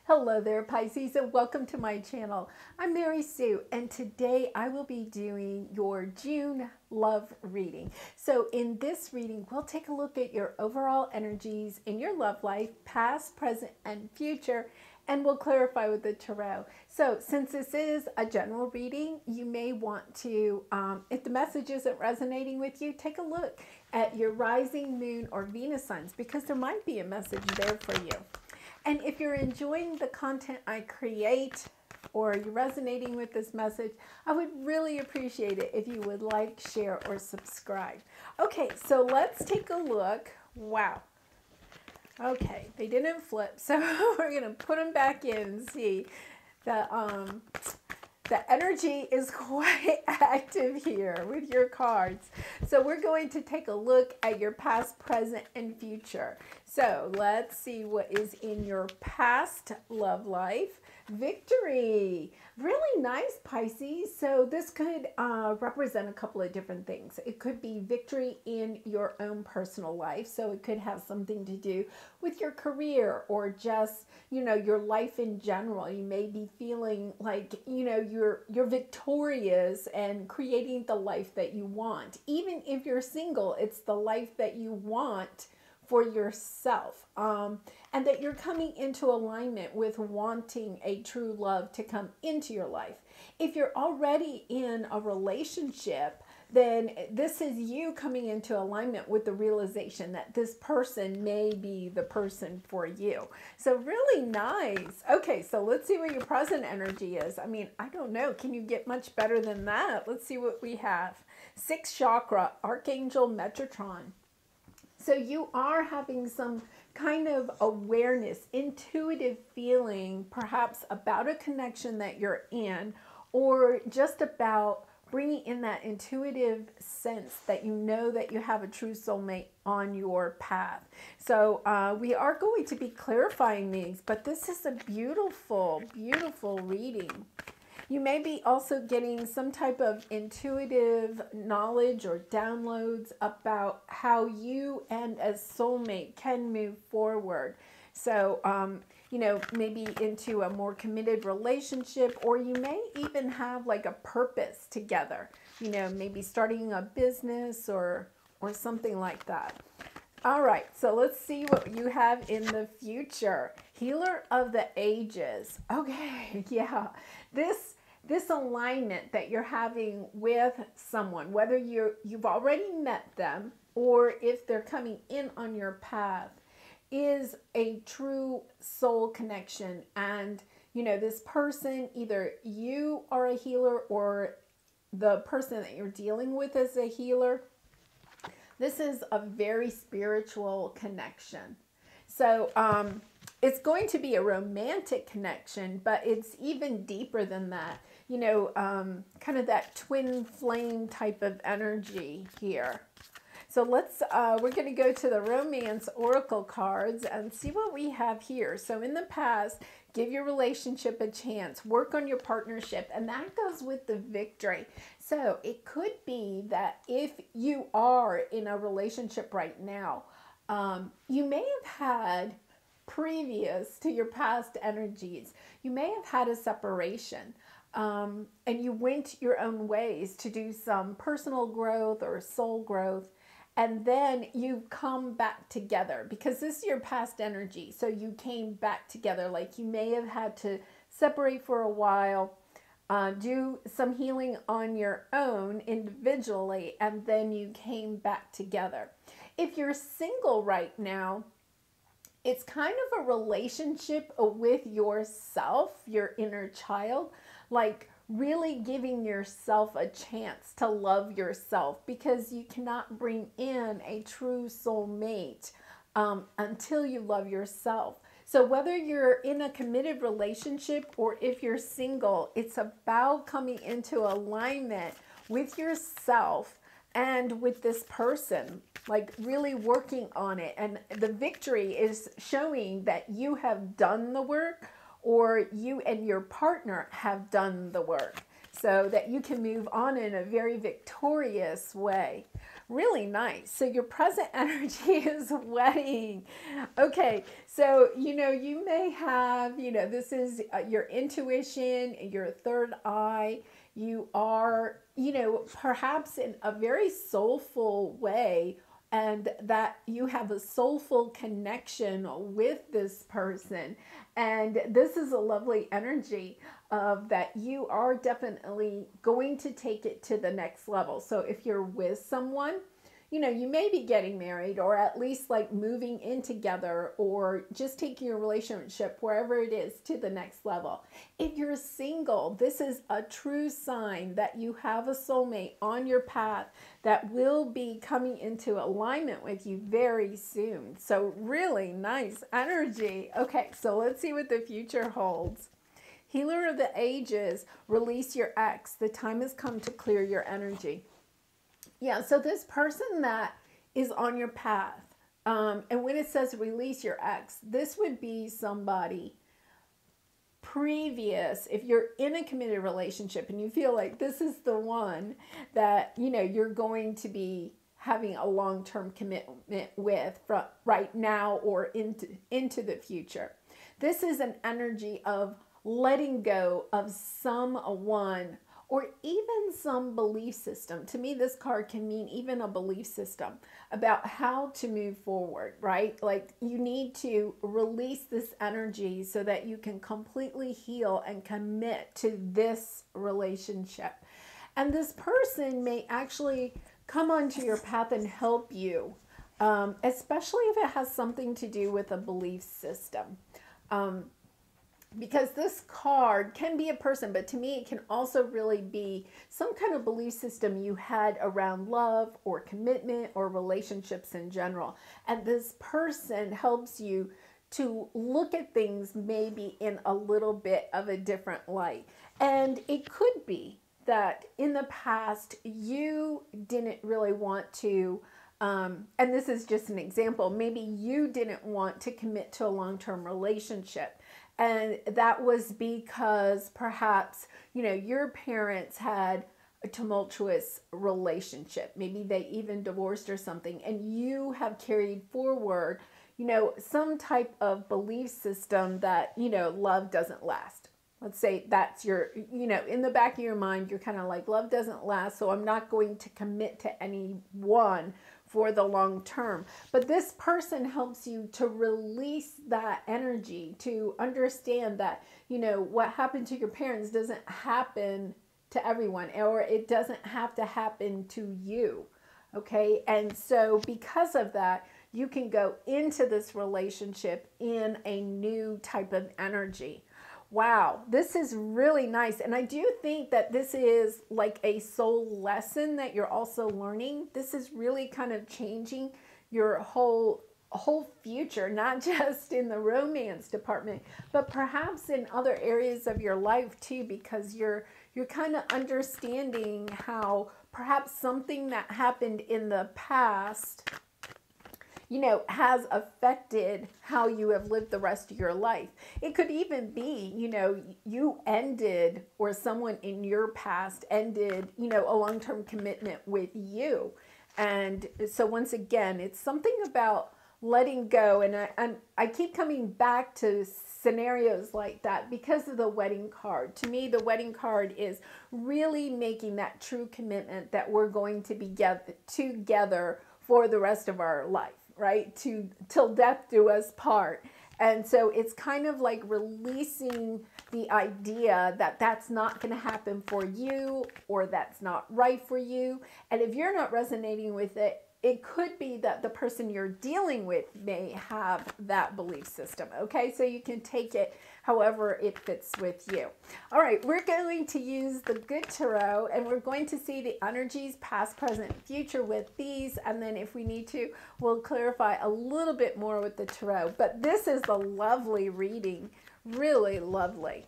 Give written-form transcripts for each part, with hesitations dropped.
Hello there, Pisces, and welcome to my channel. I'm Mary Sue, and today I will be doing your June love reading. So in this reading, we'll take a look at your overall energies in your love life, past, present, and future, and we'll clarify with the tarot. So since this is a general reading, you may want to, if the message isn't resonating with you, take a look at your rising, moon, or Venus signs, because there might be a message there for you. And if you're enjoying the content I create or you're resonating with this message, I would really appreciate it if you would like, share, or subscribe. Okay, so let's take a look. Wow. Okay, they didn't flip, so we're going to put them back in and see. The energy is quite active here with your cards. So we're going to take a look at your past, present, and future. So let's see what is in your past love life. Victory. Really nice, Pisces. So this could represent a couple of different things. It could be victory in your own personal life. So it could have something to do with your career or just, your life in general. You may be feeling like, you're victorious and creating the life that you want. Even if you're single, it's the life that you want for yourself, and that you're coming into alignment with wanting a true love to come into your life. If you're already in a relationship, then this is you coming into alignment with the realization that this person may be the person for you. So really nice. Okay, so let's see what your present energy is. I mean, I don't know. Can you get much better than that? Let's see what we have. 6th chakra, Archangel Metatron. So you are having some kind of awareness, intuitive feeling, perhaps about a connection that you're in, or just about bringing in that intuitive sense that you know that you have a true soulmate on your path. So we are going to be clarifying these, but this is a beautiful, beautiful reading. You may be also getting some type of intuitive knowledge or downloads about how you and a soulmate can move forward. So, maybe into a more committed relationship, or you may even have like a purpose together, maybe starting a business or something like that. All right, so let's see what you have in the future. Healer of the Ages. Okay, yeah. This alignment that you're having with someone, whether you've already met them or if they're coming in on your path, is a true soul connection. And, this person, either you are a healer or the person that you're dealing with is a healer. This is a very spiritual connection. So, it's going to be a romantic connection, but it's even deeper than that. Kind of that twin flame type of energy here. So we're going to go to the romance oracle cards and see what we have here. So in the past, give your relationship a chance, work on your partnership, and that goes with the victory. So it could be that if you are in a relationship right now, you may have had, previous to your past energies, you may have had a separation. And you went your own ways to do some personal growth or soul growth, and then you come back together because this is your past energy. So you came back together, like you may have had to separate for a while, do some healing on your own individually, and then you came back together. If you're single right now, it's kind of a relationship with yourself, your inner child, like really giving yourself a chance to love yourself, because you cannot bring in a true soulmate until you love yourself. So whether you're in a committed relationship or if you're single, it's about coming into alignment with yourself and with this person, like really working on it. And the victory is showing that you have done the work, or you and your partner have done the work. so that you can move on in a very victorious way. Really nice. So your present energy is wedding. Okay, so you may have, this is your intuition, your third eye. You are, perhaps in a very soulful way, and that you have a soulful connection with this person. And this is a lovely energy of that you are definitely going to take it to the next level. So if you're with someone, you may be getting married, or at least like moving in together, or just taking your relationship wherever it is to the next level. If you're single, this is a true sign that you have a soulmate on your path that will be coming into alignment with you very soon. So really nice energy. Okay, so let's see what the future holds. Healer of the ages, release your ex. The time has come to clear your energy. Yeah, so this person that is on your path, and when it says release your ex, this would be somebody previous. If you're in a committed relationship and you feel like this is the one that, you're going to be having a long-term commitment with from right now or into the future. This is an energy of letting go of someone or even some belief system. To me, this card can mean even a belief system about how to move forward, right? Like you need to release this energy so that you can completely heal and commit to this relationship. And this person may actually come onto your path and help you, especially if it has something to do with a belief system. Because this card can be a person, but to me, it can also really be some kind of belief system you had around love or commitment or relationships in general. And this person helps you to look at things maybe in a little bit of a different light. And it could be that in the past, you didn't really want to, and this is just an example, maybe you didn't want to commit to a long-term relationship. And that was because perhaps, your parents had a tumultuous relationship. Maybe they even divorced or something. And you have carried forward, some type of belief system that, love doesn't last. Let's say that's your, in the back of your mind, you're kind of like, love doesn't last, so I'm not going to commit to anyone for the long term. But this person helps you to release that energy, to understand that, what happened to your parents doesn't happen to everyone, or it doesn't have to happen to you. Okay. And so because of that, you can go into this relationship in a new type of energy. Wow, this is really nice. And I do think that this is like a soul lesson that you're also learning. This is really kind of changing your whole future, not just in the romance department, but perhaps in other areas of your life too, because you're kind of understanding how perhaps something that happened in the past has affected how you have lived the rest of your life. It could even be, you ended, or someone in your past ended, a long-term commitment with you. And so once again, it's something about letting go. And I keep coming back to scenarios like that because of the wedding card. To me, the wedding card is really making that true commitment that we're going to be together for the rest of our life. Right? Till death do us part. And so it's kind of like releasing the idea that that's not going to happen for you, or that's not right for you. And if you're not resonating with it, it could be that the person you're dealing with may have that belief system. Okay, so you can take it however it fits with you. All right, we're going to use the Good Tarot, and we're going to see the energies past, present, future with these. And then if we need to, we'll clarify a little bit more with the Tarot. But this is a lovely reading, really lovely.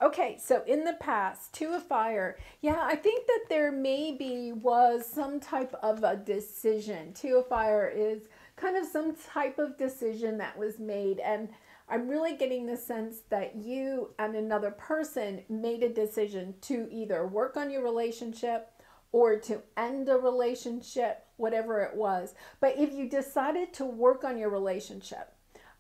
Okay, so in the past, Two of Fire. Yeah, I think that there maybe was some type of a decision. Two of Fire is kind of some type of decision that was made. And I'm really getting the sense that you and another person made a decision to either work on your relationship or to end a relationship, whatever it was. But if you decided to work on your relationship,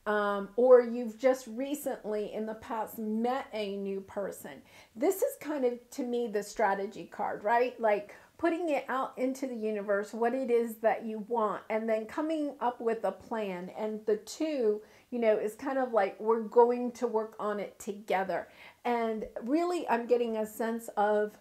or you've just recently in the past met a new person, this is kind of, to me, the strategy card, right? Like putting it out into the universe, what it is that you want, and then coming up with a plan. And the two, is kind of like, we're going to work on it together. And really, I'm getting a sense of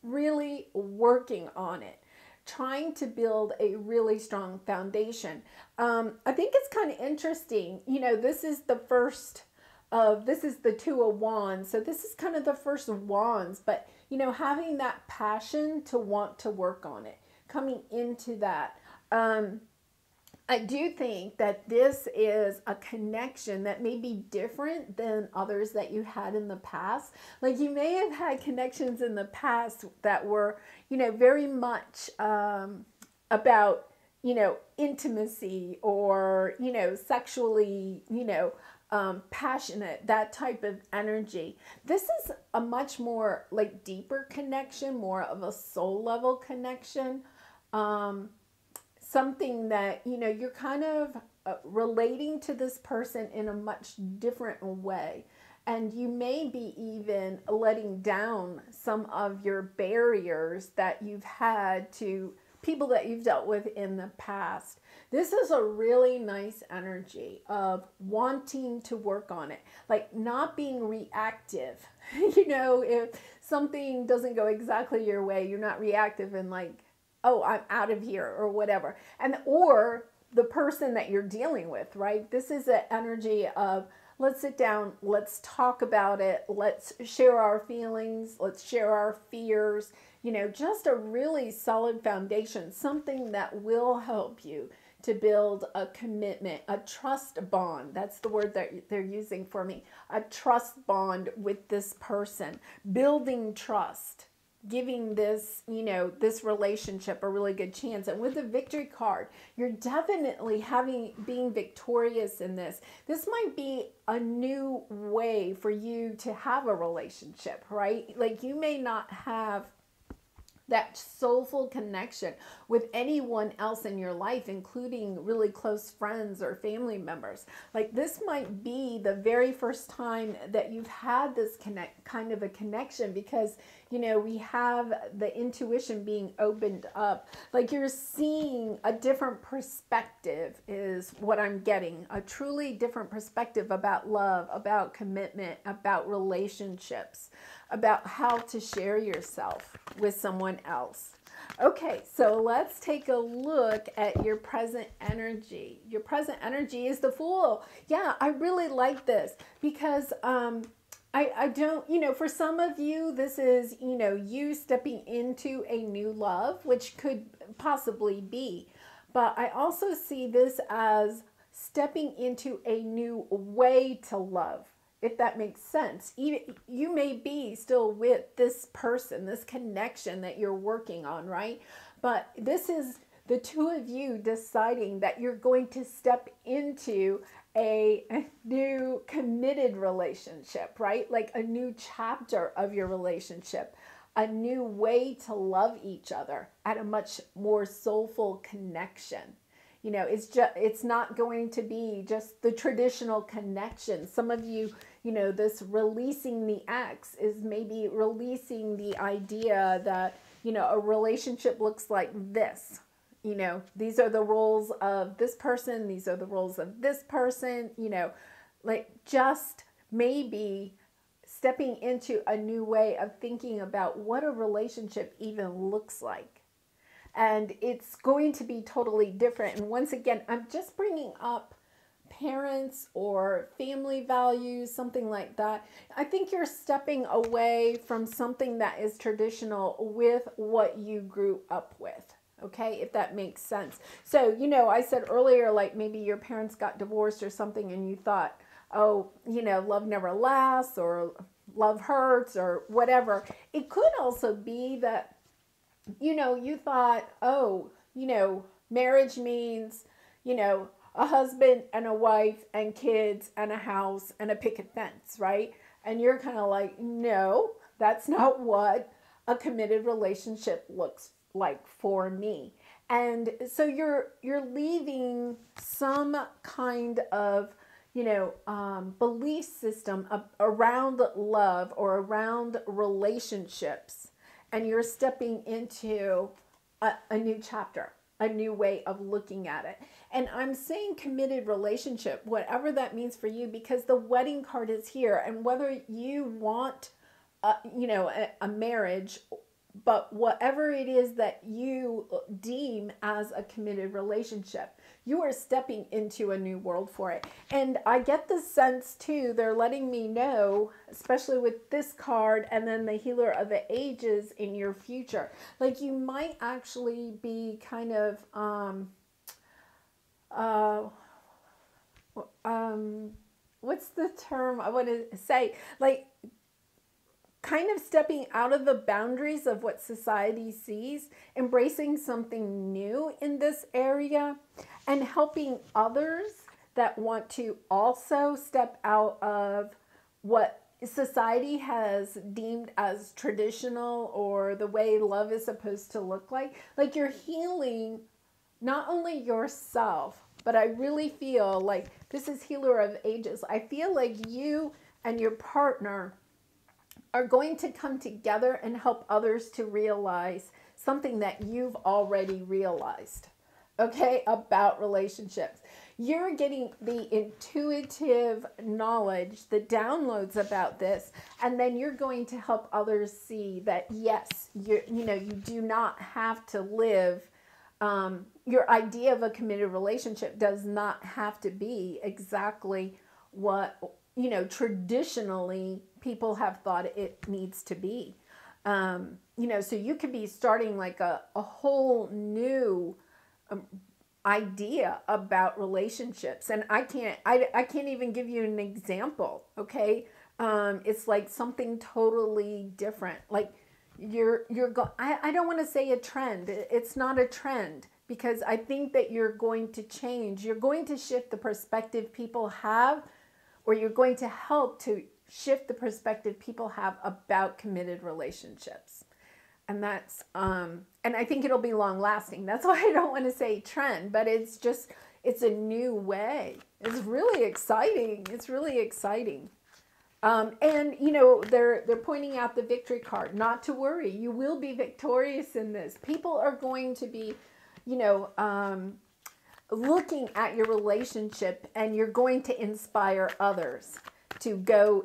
really working on it, trying to build a really strong foundation. I think it's kind of interesting. This is the first of, this is the Two of Wands. So this is kind of the first of Wands, but having that passion to want to work on it, coming into that. I do think that this is a connection that may be different than others that you had in the past. Like you may have had connections in the past that were, very much about, intimacy or, sexually, passionate, that type of energy. This is a much more like deeper connection, more of a soul level connection. Something that, you're kind of relating to this person in a much different way. And you may be even letting down some of your barriers that you've had to people that you've dealt with in the past. This is a really nice energy of wanting to work on it, like not being reactive. If something doesn't go exactly your way, you're not reactive and like, oh, I'm out of here or whatever. Or the person that you're dealing with, right? This is an energy of, let's sit down, let's talk about it, let's share our feelings, let's share our fears, just a really solid foundation, something that will help you to build a commitment, a trust bond. That's the word that they're using for me. A trust bond with this person, building trust, giving this, this relationship a really good chance. And with the victory card, you're definitely being victorious in this. This might be a new way for you to have a relationship, right? Like you may not have that soulful connection with anyone else in your life, including really close friends or family members. Like this might be the very first time that you've had this kind of a connection, because we have the intuition being opened up. Like you're seeing a different perspective is what I'm getting. A truly different perspective about love, about commitment, about relationships, about how to share yourself with someone else. Okay, so let's take a look at your present energy. Your present energy is the Fool. Yeah, I really like this because I don't, for some of you, this is, you stepping into a new love, which could possibly be. But I also see this as stepping into a new way to love, if that makes sense. You may be still with this person, this connection that you're working on, right? But this is the two of you deciding that you're going to step into a new committed relationship, right? Like a new chapter of your relationship, a new way to love each other at a much more soulful connection. It's not going to be just the traditional connection. Some of you, this releasing the ex is maybe releasing the idea that, a relationship looks like this. These are the roles of this person. These are the roles of this person, like just maybe stepping into a new way of thinking about what a relationship even looks like. And it's going to be totally different. And once again, I'm just bringing up parents or family values, something like that. I think you're stepping away from something that is traditional with what you grew up with. Okay, if that makes sense. So, I said earlier, like maybe your parents got divorced or something and you thought, oh, love never lasts or love hurts or whatever. It could also be that, you thought, oh, marriage means, a husband and a wife and kids and a house and a picket fence, right? And you're kind of like, no, that's not what a committed relationship looks like for me. And so you're leaving some kind of, belief system around love or around relationships, and you're stepping into a new chapter, a new way of looking at it. And I'm saying committed relationship, whatever that means for you, because the wedding card is here. And whether you want, a marriage, but whatever it is that you deem as a committed relationship, you are stepping into a new world for it. And I get the sense too, they're letting me know, especially with this card and then the Healer of the Ages in your future, like you might actually be kind of, what's the term I want to say? Like, kind of stepping out of the boundaries of what society sees, embracing something new in this area, and helping others that want to also step out of what society has deemed as traditional or the way love is supposed to look like. Like, you're healing not only yourself, but I really feel like this is Healer of Ages. I feel like you and your partner are going to come together and help others to realize something that you've already realized, okay, about relationships. You're getting the intuitive knowledge, the downloads about this, and then you're going to help others see that, yes, you do not have to live, your idea of a committed relationship does not have to be exactly what, traditionally people have thought it needs to be. So you could be starting like a whole new idea about relationships. And I can't even give you an example. Okay. It's like something totally different. Like I don't want to say a trend. It's not a trend, because I think that you're going to change. You're going to shift the perspective people have, or you're going to help to shift the perspective people have about committed relationships. And that's, and I think it'll be long lasting. That's why I don't want to say trend, but it's a new way. It's really exciting. It's really exciting. And they're pointing out the victory card. Not to worry, you will be victorious in this. People are going to be, looking at your relationship, and you're going to inspire others to go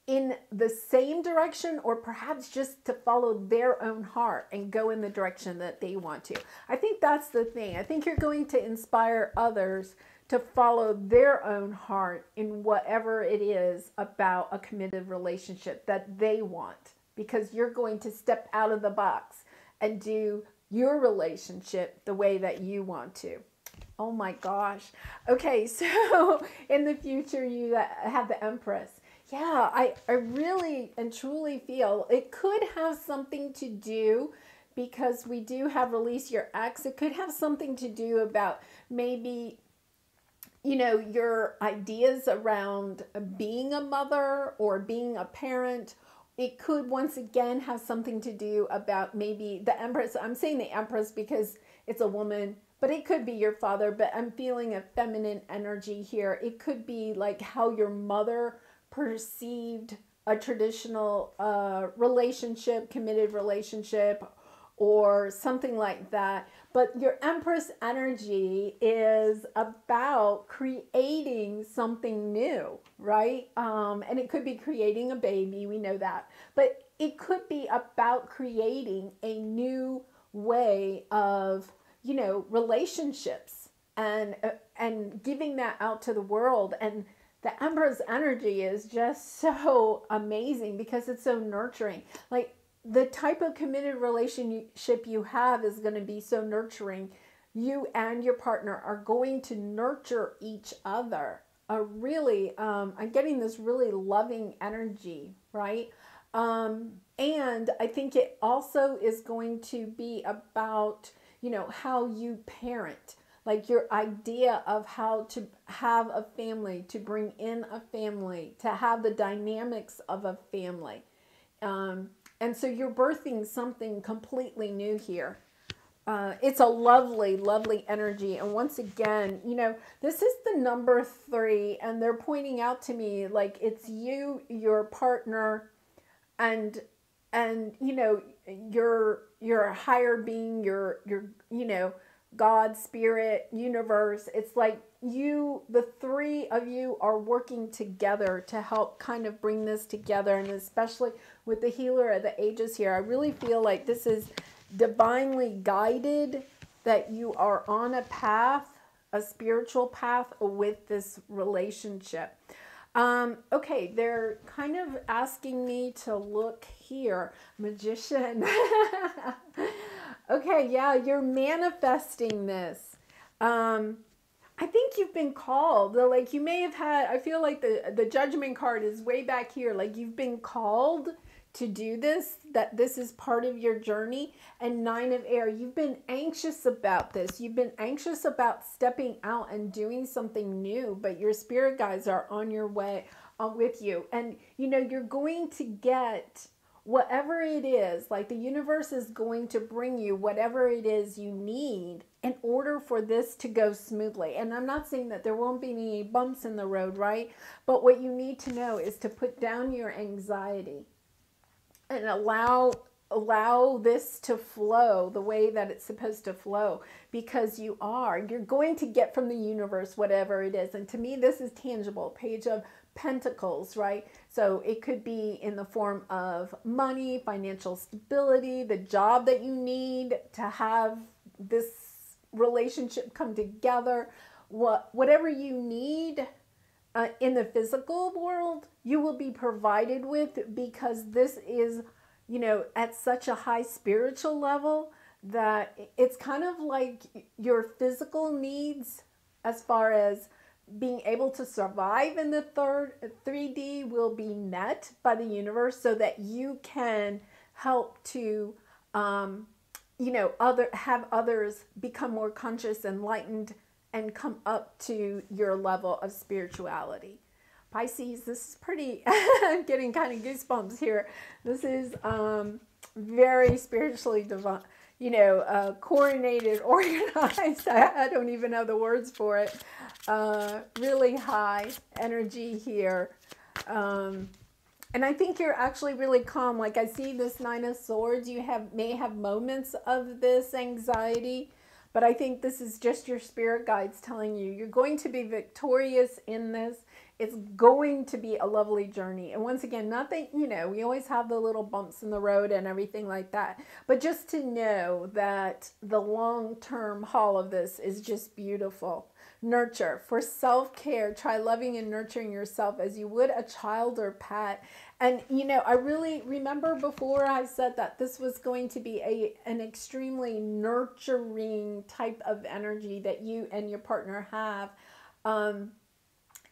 in the same direction, or perhaps just to follow their own heart and go in the direction that they want to. I think that's the thing. I think you're going to inspire others to follow their own heart in whatever it is about a committed relationship that they want, because you're going to step out of the box and do your relationship the way that you want to. Oh my gosh. Okay, so in the future you have the Empress. Yeah, I really and truly feel it could have something to do, because we do have Release Your Ex. It could have something to do about maybe, your ideas around being a mother or being a parent. It could once again have something to do about maybe the Empress. I'm saying the Empress because it's a woman, but it could be your father. But I'm feeling a feminine energy here. It could be like how your mother perceived a traditional relationship, committed relationship, or something like that. But your Empress energy is about creating something new, right? And it could be creating a baby, we know that. But it could be about creating a new way of, relationships, and giving that out to the world. And the Empress energy is just so amazing because it's so nurturing. Like, the type of committed relationship you have is going to be so nurturing. You and your partner are going to nurture each other. I'm getting this really loving energy, right? And I think it also is going to be about, how you parent. like your idea of how to have a family, to bring in a family, to have the dynamics of a family. And so you're birthing something completely new here. It's a lovely, lovely energy. And once again, you know, this is the number 3, and they're pointing out to me like it's you, your partner, and you know, your higher being, your you know, God, spirit, universe. It's like you, the 3 of you are working together to help kind of bring this together. And especially with the healer of the ages here, I really feel like this is divinely guided, that you are on a path, a spiritual path with this relationship. Okay, they're kind of asking me to look here. Magician. Okay, yeah, you're manifesting this. I think you've been called. Like you may have had, I feel like the judgment card is way back here. Like you've been called to do this, that this is part of your journey. And 9 of air, you've been anxious about this. You've been anxious about stepping out and doing something new, but your spirit guides are on your way with you. And you know, you're going to get whatever it is, like the universe is going to bring you whatever it is you need in order for this to go smoothly. And I'm not saying that there won't be any bumps in the road, right? But what you need to know is to put down your anxiety and allow this to flow the way that it's supposed to flow, because you're going to get from the universe whatever it is. And to me, this is tangible. Page of Pentacles, right? So it could be in the form of money, financial stability, the job that you need to have this relationship come together, whatever you need. In the physical world, you will be provided with, because this is, you know, at such a high spiritual level that it's kind of like your physical needs as far as being able to survive in the 3D will be met by the universe, so that you can help to, you know, have others become more conscious, enlightened, and come up to your level of spirituality. Pisces, this is pretty, I'm getting kind of goosebumps here. This is very spiritually divine, you know, coordinated, organized. I don't even know the words for it. Really high energy here. And I think you're actually really calm. Like I see this 9 of Swords. You may have moments of this anxiety, but I think this is just your spirit guides telling you you're going to be victorious in this. It's going to be a lovely journey. And once again, not that, you know, we always have the little bumps in the road and everything like that, but just to know that the long-term haul of this is just beautiful. Nurture. For self-care, try loving and nurturing yourself as you would a child or pet. And, you know, I really remember before I said that this was going to be an extremely nurturing type of energy that you and your partner have.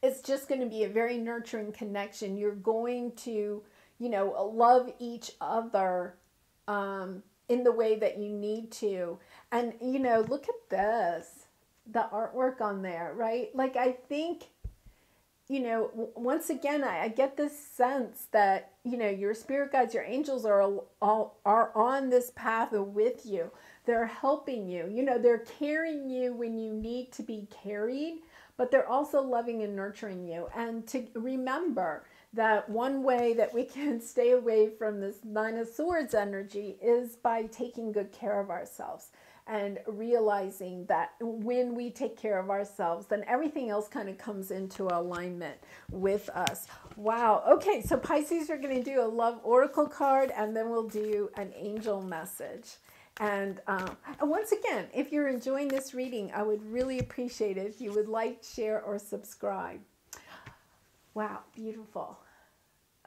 It's just going to be a very nurturing connection. You're going to, you know, love each other in the way that you need to. And, you know, look at this, the artwork on there, right? Like, I think, you know, once again, I get this sense that, you know, your spirit guides, your angels are on this path with you. They're helping you. You know, they're carrying you when you need to be carried, but they're also loving and nurturing you. And to remember that one way that we can stay away from this 9 of Swords energy is by taking good care of ourselves. And realizing that when we take care of ourselves, then everything else kind of comes into alignment with us. Wow. Okay, so Pisces, we're going to do a love oracle card, and then we'll do an angel message. And once again, if you're enjoying this reading, I would really appreciate it if you would like, share, or subscribe. Wow, beautiful.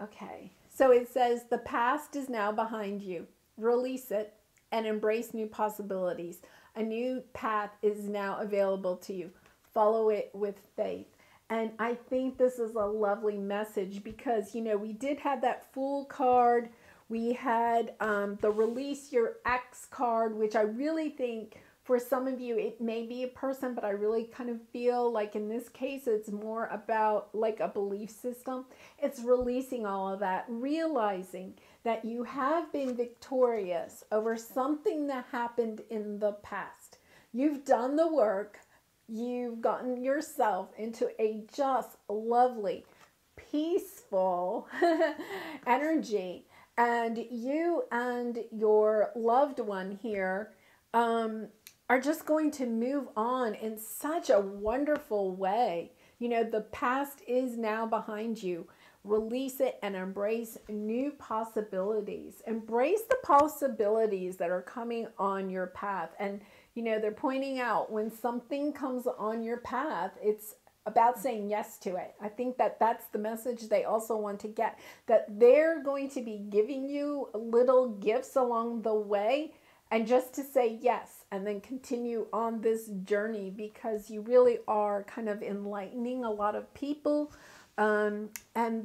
Okay, so it says, the past is now behind you. Release it and embrace new possibilities. A new path is now available to you. Follow it with faith. And I think this is a lovely message because, you know, we did have that Fool card. We had the Release Your Ex card, which I really think For some of you, it may be a person, but I really kind of feel like in this case, it's more about like a belief system. It's releasing all of that, realizing that you have been victorious over something that happened in the past. You've done the work. You've gotten yourself into a just lovely, peaceful energy. And you and your loved one here are just going to move on in such a wonderful way. You know, the past is now behind you. Release it and embrace new possibilities. Embrace the possibilities that are coming on your path. And, you know, they're pointing out when something comes on your path, it's about saying yes to it. I think that that's the message they also want to get, that they're going to be giving you little gifts along the way, and just to say yes and then continue on this journey, because you really are kind of enlightening a lot of people. And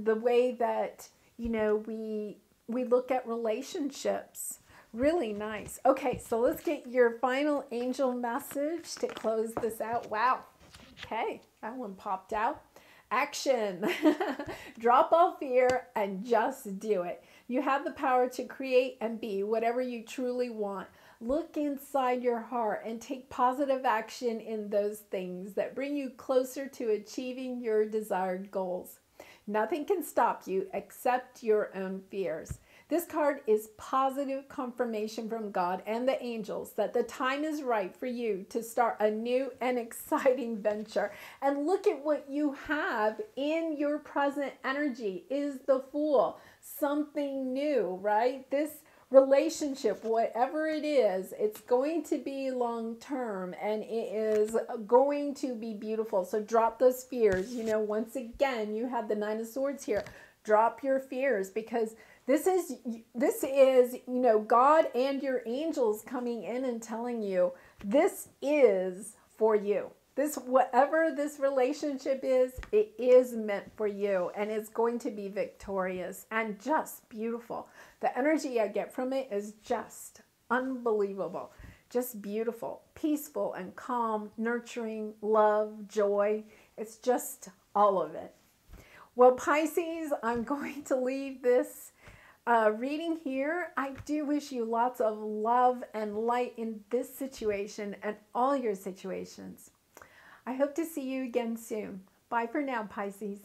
the way that, you know, we look at relationships, really nice. Okay, so let's get your final angel message to close this out. Wow. Okay, that one popped out. Action. Drop all fear and just do it. You have the power to create and be whatever you truly want. Look inside your heart and take positive action in those things that bring you closer to achieving your desired goals. Nothing can stop you except your own fears. This card is positive confirmation from God and the angels that the time is right for you to start a new and exciting venture. And look at what you have in your present energy is the Fool. Something new, right? This relationship, whatever it is, it's going to be long term and it is going to be beautiful. So drop those fears. You know, once again, you have the Nine of Swords here. Drop your fears, because this is, you know, God and your angels coming in and telling you this is for you. This, whatever this relationship is, it is meant for you, and it's going to be victorious and just beautiful. The energy I get from it is just unbelievable, just beautiful, peaceful and calm, nurturing, love, joy. It's just all of it. Well, Pisces, I'm going to leave this reading here. I do wish you lots of love and light in this situation and all your situations. I hope to see you again soon. Bye for now, Pisces.